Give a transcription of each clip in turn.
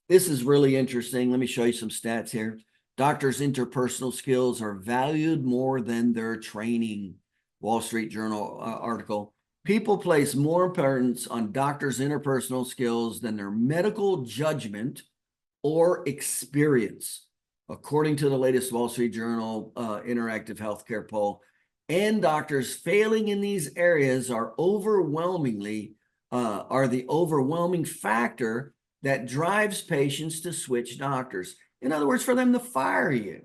this is really interesting. Let me show you some stats here. Doctors' interpersonal skills are valued more than their training. Wall Street Journal article. People place more importance on doctors' interpersonal skills than their medical judgment or experience, according to the latest Wall Street Journal interactive healthcare poll. And doctors failing in these areas are the overwhelming factor that drives patients to switch doctors. In other words, for them to fire you.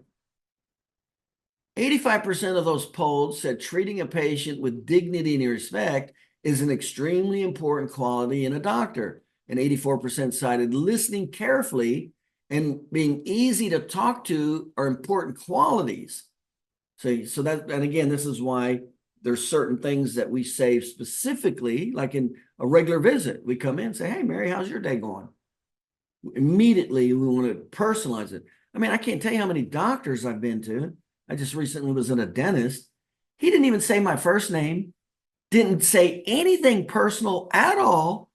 85% of those polled said treating a patient with dignity and respect is an extremely important quality in a doctor. And 84% cited listening carefully and being easy to talk to are important qualities. So that, and again, this is why there's certain things that we say specifically, like in a regular visit. We come in and say, hey, Mary, how's your day going? Immediately, we want to personalize it. I mean, I can't tell you how many doctors I've been to. I just recently was in a dentist. He didn't even say my first name, didn't say anything personal at all.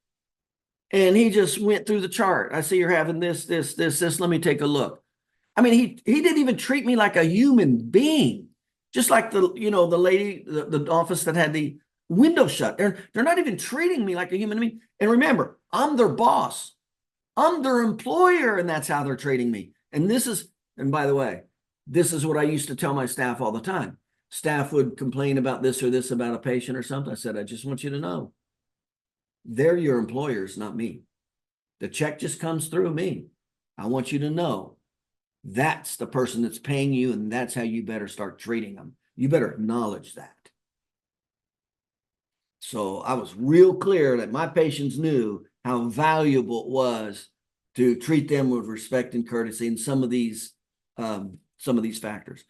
And he just went through the chart. I see you're having this. Let me take a look. I mean, he didn't even treat me like a human being, just like the lady, the office that had the window shut. They're not even treating me like a human being. And remember, I'm their boss. I'm their employer, and that's how they're treating me. And by the way, this is what I used to tell my staff all the time. Staff would complain about this or this about a patient or something. I said, I just want you to know, they're your employers, not me. The check just comes through me. I want you to know that's the person that's paying you, and that's how you better start treating them. You better acknowledge that. So I was real clear that my patients knew how valuable it was to treat them with respect and courtesy in some of these factors.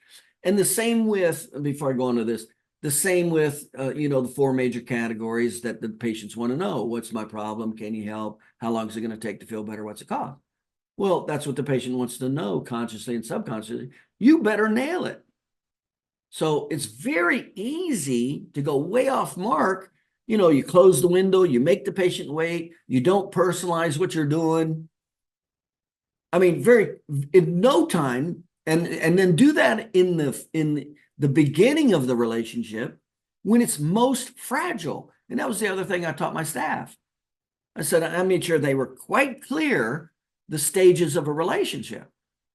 And the same with, before I go on to this, the same with, the four major categories that the patients want to know. What's my problem? Can you help? How long is it going to take to feel better? What's it cost? Well, that's what the patient wants to know consciously and subconsciously. You better nail it. So it's very easy to go way off mark. You close the window, you make the patient wait, you don't personalize what you're doing. I mean, in no time, and then do that in the beginning of the relationship when it's most fragile. And that was the other thing I taught my staff. I said, I made sure they were quite clear the stages of a relationship.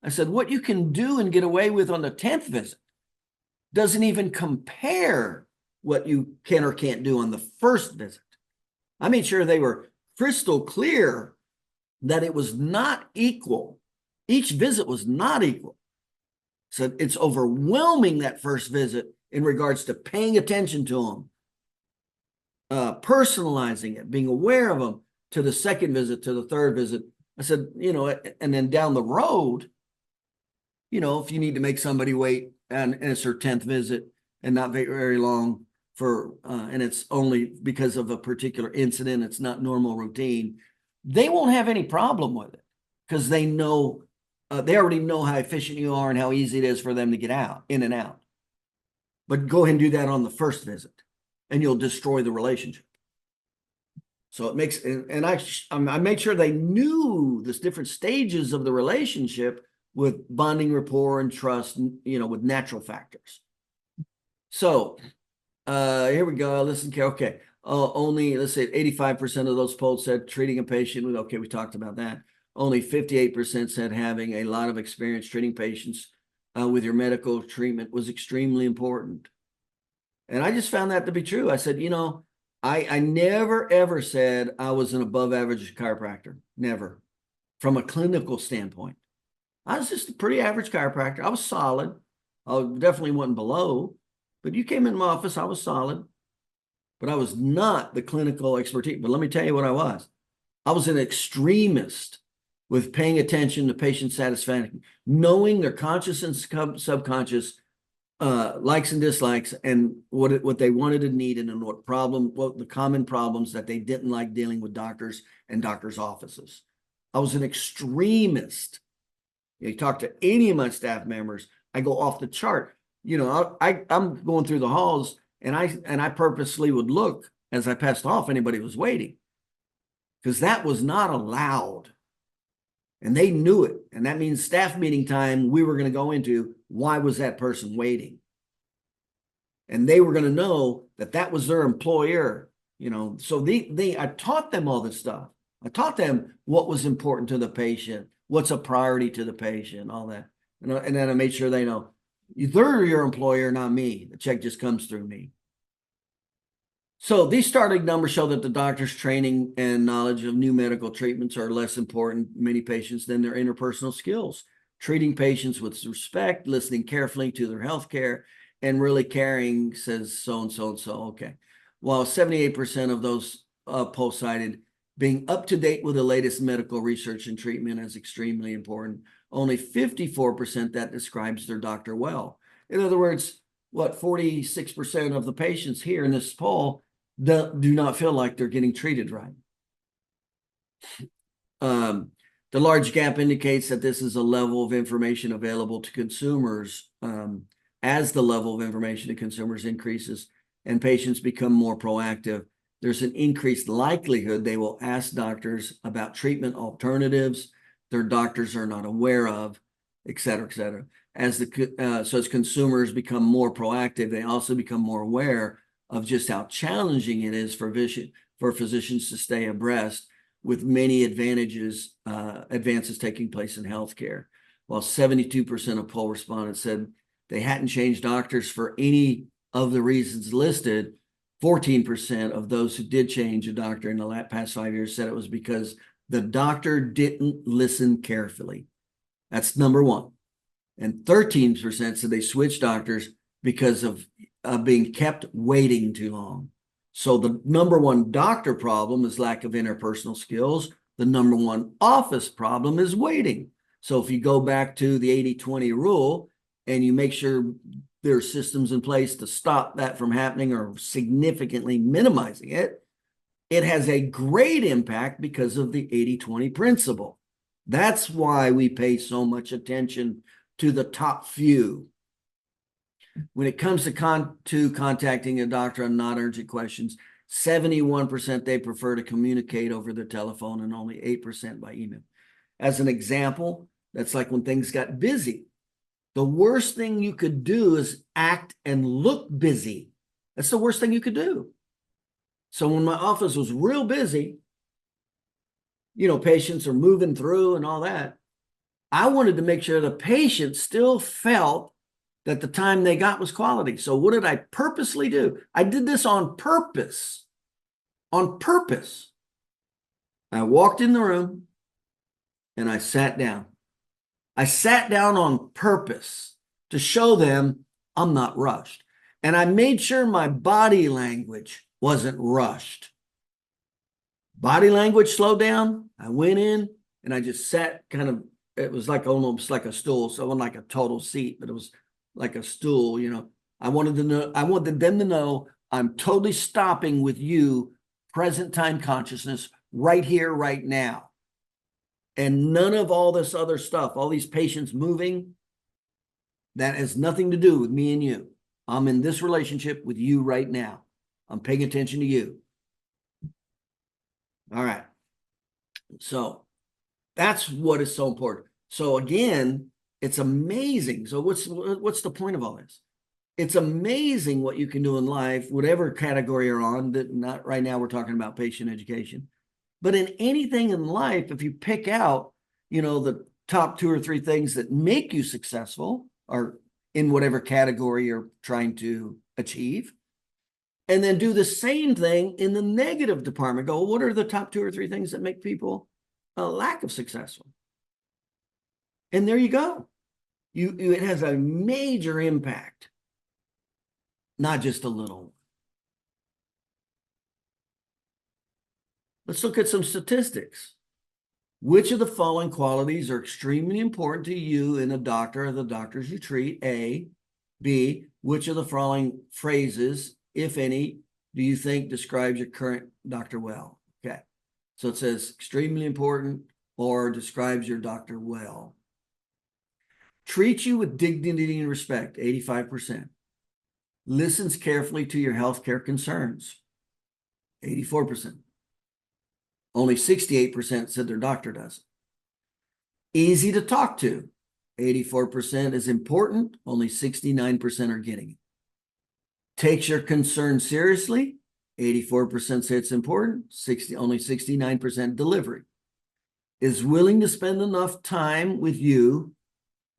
I said, what you can do and get away with on the 10th visit doesn't even compare what you can or can't do on the first visit. I made sure they were crystal clear that it was not equal. Each visit was not equal. So it's overwhelming that first visit in regards to paying attention to them, personalizing it, being aware of them, to the second visit, to the third visit. I said, and then down the road, if you need to make somebody wait and it's their 10th visit and not very long and it's only because of a particular incident, it's not normal routine, they won't have any problem with it because they know, they already know how efficient you are and how easy it is for them to get in and out. But go ahead and do that on the first visit and you'll destroy the relationship. So it makes, and I made sure they knew the different stages of the relationship with bonding, rapport, and trust, with natural factors. So here we go. Listen, okay. Only, let's say 85% of those polled said treating a patient with, okay, we talked about that. Only 58% said having a lot of experience treating patients with your medical treatment was extremely important. And I just found that to be true. I said, I never, ever said I was an above average chiropractor. Never. From a clinical standpoint. I was just a pretty average chiropractor. I was solid. I definitely wasn't below. But you came in my office, I was solid. But I was not the clinical expertise. But let me tell you what I was. I was an extremist with paying attention to patient satisfaction, knowing their conscious and subconscious likes and dislikes, and what they wanted and needed, and what the common problems that they didn't like dealing with doctors and doctors' offices. I was an extremist. You talk to any of my staff members, I go off the chart. I'm going through the halls, and I purposely would look as I passed off anybody who was waiting, because that was not allowed. And they knew it. And that means staff meeting time, we were going to go into why was that person waiting? And they were going to know that that was their employer, So I taught them all this stuff. I taught them what was important to the patient, what's a priority to the patient, all that. And then I made sure they know they're your employer, not me. The check just comes through me. So these starting numbers show that the doctor's training and knowledge of new medical treatments are less important in many patients than their interpersonal skills. Treating patients with respect, listening carefully to their health care, and really caring, says so and so and so. Okay. While 78% of those polls cited being up to date with the latest medical research and treatment as extremely important, only 54% that describes their doctor well. In other words, 46% of the patients here in this poll do not feel like they're getting treated right. The large gap indicates that this is a level of information available to consumers. As the level of information to consumers increases and patients become more proactive, there's an increased likelihood they will ask doctors about treatment alternatives their doctors are not aware of, et cetera, et cetera. As consumers become more proactive, they also become more aware of just how challenging it is for physicians to stay abreast with many advances taking place in healthcare. While 72% of poll respondents said they hadn't changed doctors for any of the reasons listed, 14% of those who did change a doctor in the past 5 years said it was because the doctor didn't listen carefully. That's number one. And 13% said they switched doctors because of being kept waiting too long. So the number one doctor problem is lack of interpersonal skills. The number one office problem is waiting. So if you go back to the 80-20 rule and you make sure there are systems in place to stop that from happening or significantly minimizing it, it has a great impact because of the 80-20 principle. That's why we pay so much attention to the top few. When it comes to contacting a doctor on non-urgent questions, 71% they prefer to communicate over the telephone and only 8% by email. As an example, that's like when things got busy. The worst thing you could do is act and look busy. That's the worst thing you could do. So when my office was real busy, patients are moving through and all that, I wanted to make sure the patient still felt that the time they got was quality. So what did I purposely do? I did this on purpose. On purpose. I walked in the room and I sat down. I sat down on purpose to show them I'm not rushed. And I made sure my body language wasn't rushed. Body language slowed down. I went in and I just sat it was like almost like a stool. So it wasn't like a total seat, but it was like a stool, I wanted them to know I'm totally stopping with you, present time consciousness, right here, right now. And none of all this other stuff, all these patients moving, that has nothing to do with me and you. I'm in this relationship with you right now. I'm paying attention to you. All right. So that's what is so important. So again, it's amazing. So what's the point of all this? It's amazing what you can do in life, whatever category you're on. That not right now, we're talking about patient education. But in anything in life, if you pick out, the top 2 or 3 things that make you successful or in whatever category you're trying to achieve, and then do the same thing in the negative department, go, what are the top 2 or 3 things that make people a lack of successful? And there you go. It has a major impact, not just a little. Let's look at some statistics. Which of the following qualities are extremely important to you in a doctor or the doctors you treat? A. B. Which of the following phrases, if any, do you think describes your current doctor well? Okay. So it says extremely important or describes your doctor well. Treats you with dignity and respect, 85%. Listens carefully to your healthcare concerns, 84%. Only 68% said their doctor does. Easy to talk to. 84% is important. Only 69% are getting it. Takes your concern seriously. 84% say it's important. Only 69% delivery. Is willing to spend enough time with you.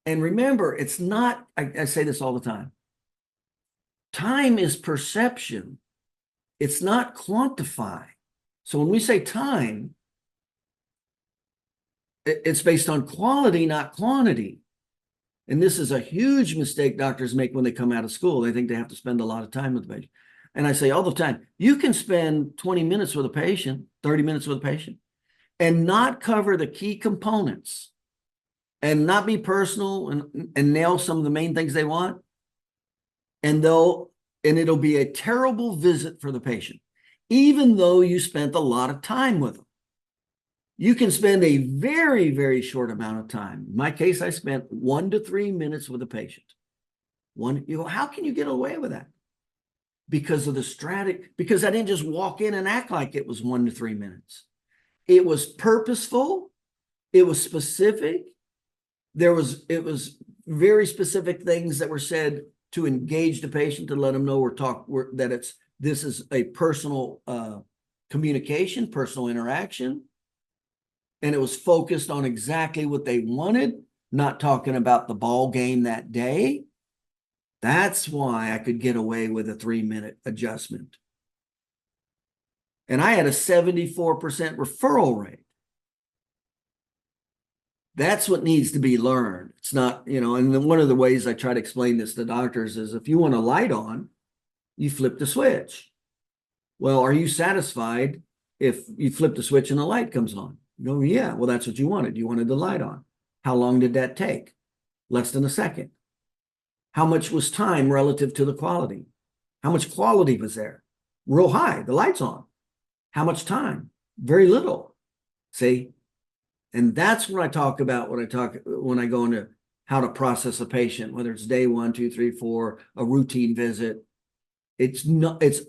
And remember, it's not, I say this all the time. Time is perception. It's not quantified. So when we say time, it's based on quality, not quantity. And this is a huge mistake doctors make when they come out of school. They think they have to spend a lot of time with the patient. And I say all the time, you can spend 20 minutes with a patient, 30 minutes with a patient, and not cover the key components and not be personal and nail some of the main things they want. And it'll be a terrible visit for the patient, even though you spent a lot of time with them. You can spend a very, very short amount of time. In my case, I spent 1 to 3 minutes with a patient. You go, how can you get away with that? Because of the strategy, because I didn't just walk in and act like it was 1 to 3 minutes. It was purposeful. It was specific. It was very specific things that were said to engage the patient, to let them know this is a personal communication, personal interaction. And it was focused on exactly what they wanted, not talking about the ball game that day. That's why I could get away with a 3-minute adjustment. And I had a 74% referral rate. That's what needs to be learned. It's not, and one of the ways I try to explain this to doctors is if you want a light on, you flip the switch. Well, are you satisfied if you flip the switch and the light comes on? You go, yeah, well, that's what you wanted. You wanted the light on. How long did that take? Less than a second. How much was time relative to the quality? How much quality was there? Real high, the light's on. How much time? Very little. See? And that's what I talk about when I go into how to process a patient, whether it's day 1, 2, 3, 4, a routine visit. It's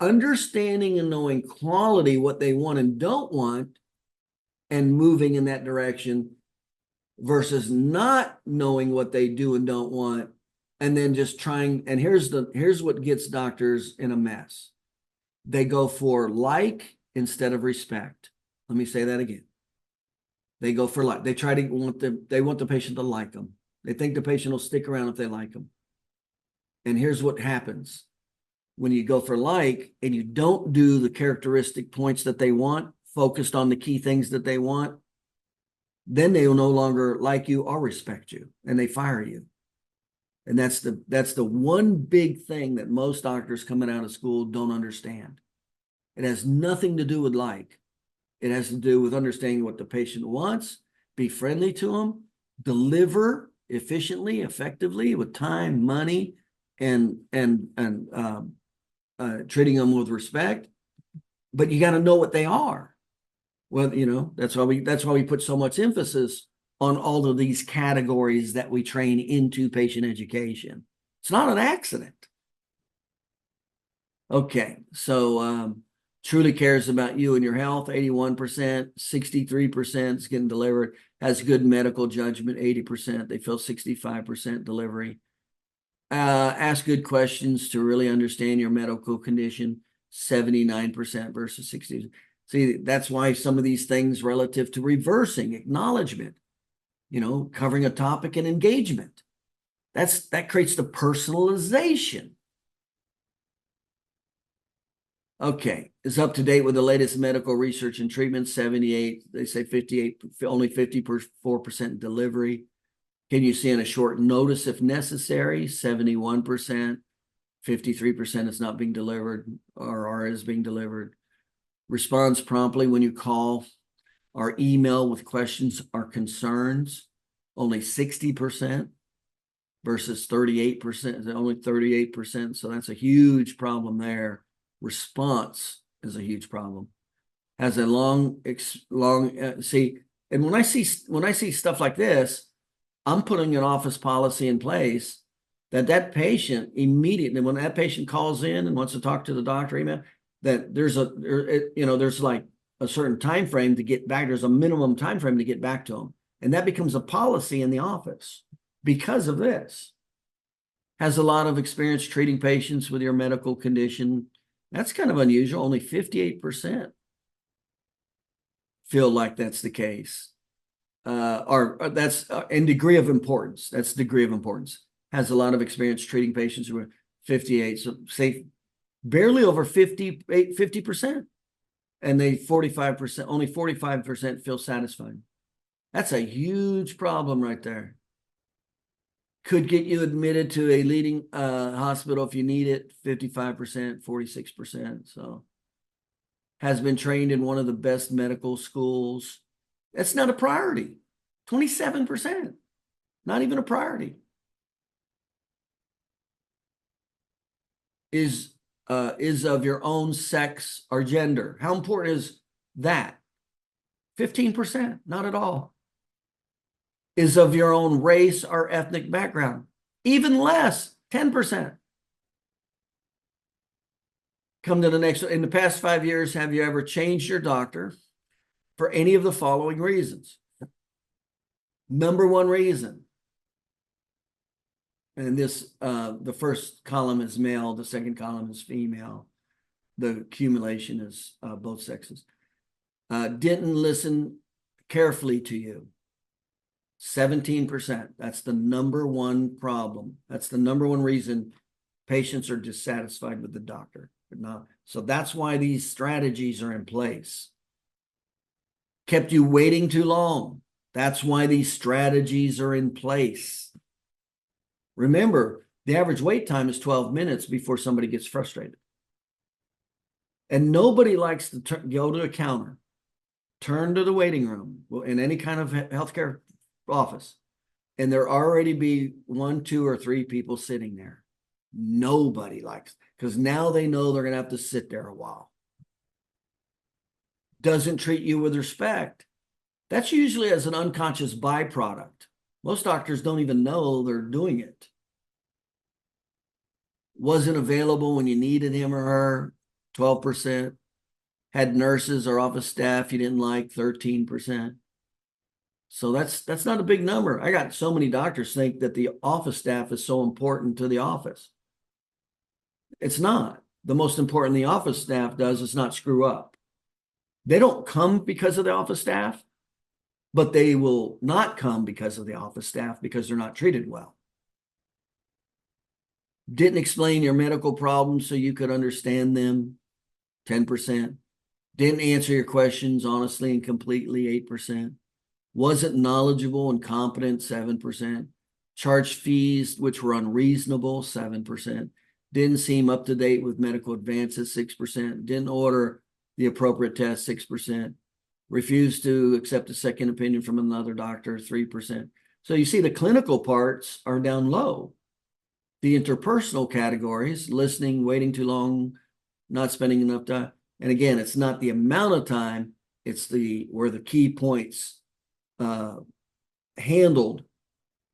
understanding and knowing quality, what they want and don't want, and moving in that direction versus not knowing what they do and don't want, and then just trying. And here's what gets doctors in a mess. They go for like instead of respect. Let me say that again. They go for like. They want the patient to like them. They think the patient will stick around if they like them. And here's what happens. When you go for like and you don't do the characteristic points that they want, focused on the key things that they want, then they will no longer like you or respect you, and they fire you. And that's the one big thing that most doctors coming out of school don't understand. It has nothing to do with like. It has to do with understanding what the patient wants, be friendly to them, deliver efficiently, effectively with time, money, and treating them with respect. But you got to know what they are. Well, that's why we put so much emphasis on all of these categories that we train into patient education. It's not an accident. Okay, so truly cares about you and your health, 81%, 63% is getting delivered, has good medical judgment, 80%, they feel 65% delivery. Ask good questions to really understand your medical condition, 79% versus 60%. See, that's why some of these things relative to reversing, acknowledgement, covering a topic and engagement, that creates the personalization. Okay, is up to date with the latest medical research and treatment, 78, they say 58, only 54% delivery. Can you see on a short notice if necessary? 71%, 53% is not being delivered or is being delivered. Responds promptly when you call or email with questions or concerns, only 60% versus 38%, only 38%. So that's a huge problem there. Response is a huge problem. Has a see, and when I see stuff like this, I'm putting an office policy in place that patient immediately, when that patient calls in and wants to talk to the doctor, email, that there's like a certain time frame to get back. There's a minimum time frame to get back to them. And that becomes a policy in the office because of this. Has a lot of experience treating patients with your medical condition. That's kind of unusual. Only 58% feel like that's the case. Or that's in degree of importance. That's degree of importance. Has a lot of experience treating patients who are 58. So say barely over 50%. And they 45%, only 45% feel satisfied. That's a huge problem right there. Could get you admitted to a leading hospital if you need it, 55%, 46%. So has been trained in one of the best medical schools. That's not a priority. 27%, not even a priority. Is of your own sex or gender. How important is that? 15%, not at all. Is of your own race or ethnic background. Even less, 10%. Come to the next one. In the past 5 years, have you ever changed your doctor for any of the following reasons? Number one reason, and this, the first column is male, the second column is female. The accumulation is both sexes. Didn't listen carefully to you. 17%. That's the number one problem. That's the number one reason patients are dissatisfied with the doctor. So that's why these strategies are in place. Kept you waiting too long. That's why these strategies are in place. Remember, the average wait time is 12 minutes before somebody gets frustrated. And nobody likes to go to a counter, turn to the waiting room in any kind of healthcare office, and there already be 1, 2, or 3 people sitting there. Nobody likes, because now they know they're going to have to sit there a while. Doesn't treat you with respect. That's usually as an unconscious byproduct. Most doctors don't even know they're doing it. Wasn't available when you needed him or her, 12%. Had nurses or office staff you didn't like, 13%. So that's not a big number. I got so many doctors think that the office staff is so important to the office. It's not. The most important the office staff does is not screw up. They don't come because of the office staff, but they will not come because of the office staff because they're not treated well. Didn't explain your medical problems so you could understand them, 10%. Didn't answer your questions honestly and completely, 8%. Wasn't knowledgeable and competent, 7%. Charged fees which were unreasonable, 7%. Didn't seem up to date with medical advances, 6%. Didn't order the appropriate test, 6%. Refused to accept a second opinion from another doctor, 3%. So you see the clinical parts are down low. The interpersonal categories, listening, waiting too long, not spending enough time. And again, it's not the amount of time, it's where the key points handled.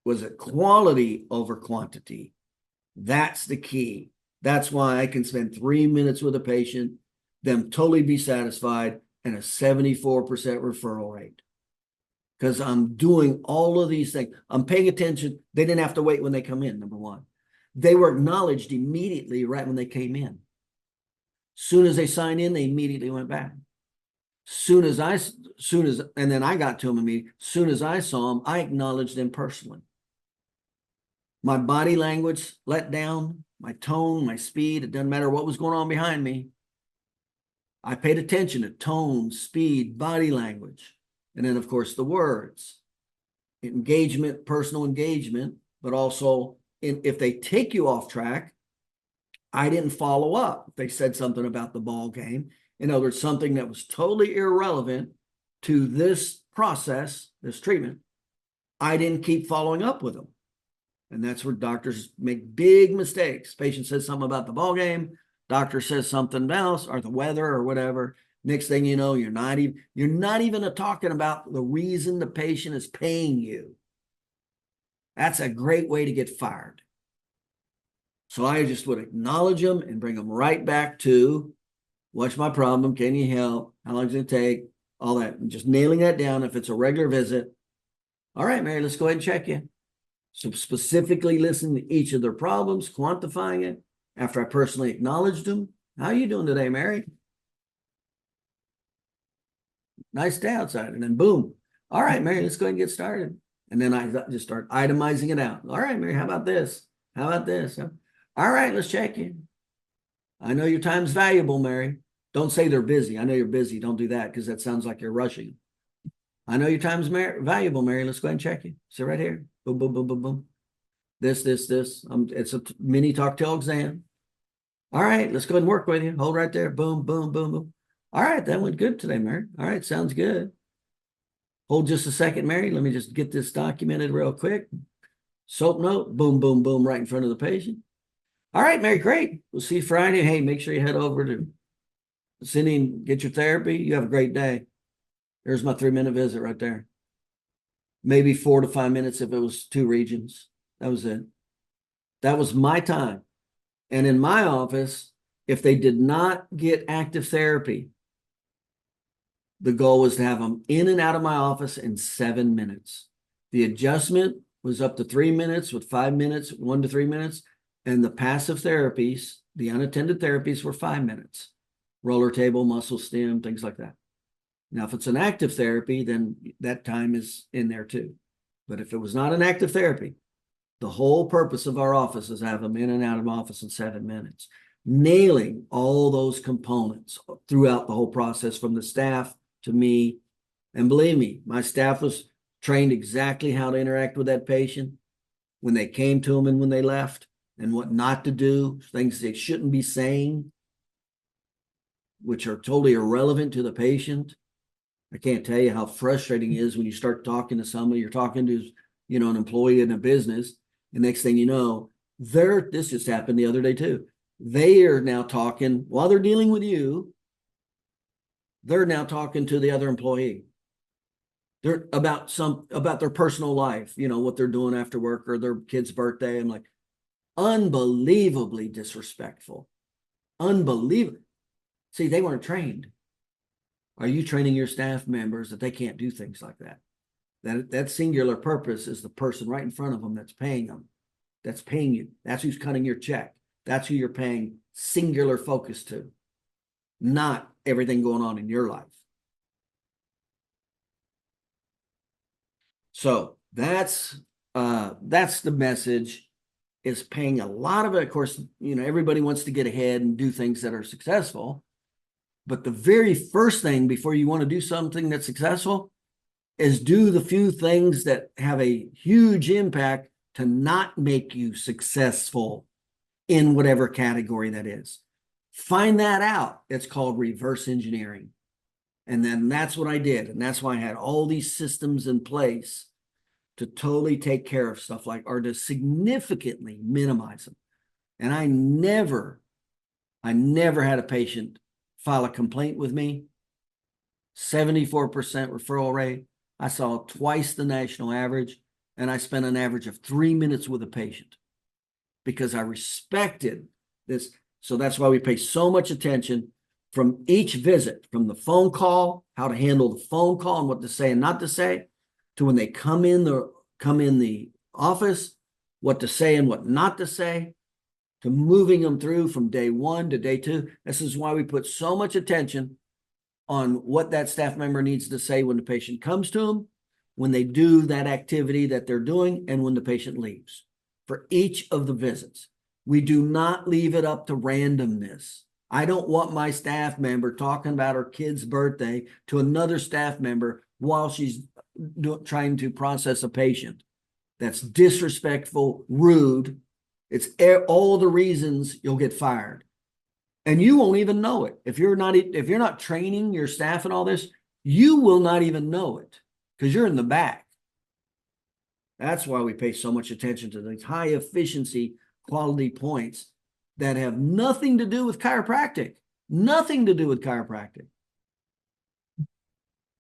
Was it quality over quantity? That's the key. That's why I can spend 3 minutes with a patient, them totally be satisfied, and a 74% referral rate. Because I'm doing all of these things. I'm paying attention. They didn't have to wait when they come in, number one. They were acknowledged immediately right when they came in. Soon as they signed in, they immediately went back. And then I got to them immediately. Soon as I saw them, I acknowledged them personally. My body language let down, my tone, my speed, it doesn't matter what was going on behind me. I paid attention to tone, speed, body language. And then, of course, the words. Engagement, personal engagement, but also if they take you off track, I didn't follow up. If they said something about the ball game, in other words, something that was totally irrelevant to this process, this treatment, I didn't keep following up with them. And that's where doctors make big mistakes. Patient says something about the ball game, doctor says something else, or the weather or whatever. Next thing you know, you're not even talking about the reason the patient is paying you. That's a great way to get fired. So I just would acknowledge them and bring them right back to, what's my problem? Can you help? How long does it take? All that. And just nailing that down. If it's a regular visit, All right, Mary, let's go ahead and check you. So specifically listening to each of their problems, quantifying it after I personally acknowledged them. How are you doing today, Mary? Nice day outside. And then boom. All right, Mary, let's go ahead and get started. And then I just start itemizing it out. All right, Mary, how about this? How about this? All right, let's check you. I know your time's valuable, Mary. Don't say they're busy. I know you're busy. Don't do that because that sounds like you're rushing. I know your time's valuable, Mary. Let's go ahead and check you. Sit right here. Boom, boom, boom, boom, boom. This. It's a mini talk-tail exam. All right, let's go ahead and work with you. Hold right there. Boom, boom, boom, boom. All right, that went good today, Mary. All right, sounds good. Hold just a second, Mary. Let me just get this documented real quick. Soap note, boom, boom, boom, right in front of the patient. All right, Mary, great. We'll see you Friday. Hey, make sure you head over to Cindy and get your therapy. You have a great day. There's my 3-minute visit right there. Maybe 4 to 5 minutes if it was 2 regions. That was it. That was my time. And in my office, if they did not get active therapy, the goal was to have them in and out of my office in 7 minutes. The adjustment was up to 3 minutes with 5 minutes, 1 to 3 minutes. And the passive therapies, the unattended therapies were 5 minutes. Roller table, muscle stim, things like that. Now, if it's an active therapy, then that time is in there too. But if it was not an active therapy, the whole purpose of our office is to have them in and out of office in 7 minutes, nailing all those components throughout the whole process from the staff to me. And believe me, my staff was trained exactly how to interact with that patient when they came to them and when they left, and what not to do, things they shouldn't be saying, which are totally irrelevant to the patient. I can't tell you how frustrating it is when you start talking to somebody, you're talking to, an employee in a business, and next thing you know, this just happened the other day too. They are now talking, while they're dealing with you, they're now talking to the other employee. They're about their personal life, what they're doing after work or their kid's birthday. I'm like, unbelievably disrespectful. Unbelievable. See, they weren't trained. Are you training your staff members that they can't do things like that? That singular purpose is the person right in front of them that's paying them, that's paying you. That's who's cutting your check. That's who you're paying singular focus to, not everything going on in your life. So that's the message, is paying a lot of it. Of course, everybody wants to get ahead and do things that are successful. But the very first thing before you want to do something that's successful is do the few things that have a huge impact to not make you successful in whatever category that is. Find that out. It's called reverse engineering. And then that's what I did. And that's why I had all these systems in place to totally take care of stuff like, or to significantly minimize them. And I never had a patient file a complaint with me. 74% referral rate. I saw twice the national average, and I spent an average of 3 minutes with a patient because I respected this. So that's why we pay so much attention from each visit, from the phone call, how to handle the phone call and what to say and not to say, to when they come in the office, what to say and what not to say, to moving them through from day 1 to day 2. This is why we put so much attention on what that staff member needs to say when the patient comes to them, when they do that activity that they're doing, and when the patient leaves. For each of the visits, we do not leave it up to randomness. I don't want my staff member talking about her kid's birthday to another staff member while she's trying to process a patient. That's disrespectful, rude. It's all the reasons you'll get fired. And you won't even know it. If you're not training your staff and all this, you will not even know it because you're in the back. That's why we pay so much attention to these high efficiency quality points that have nothing to do with chiropractic. Nothing to do with chiropractic.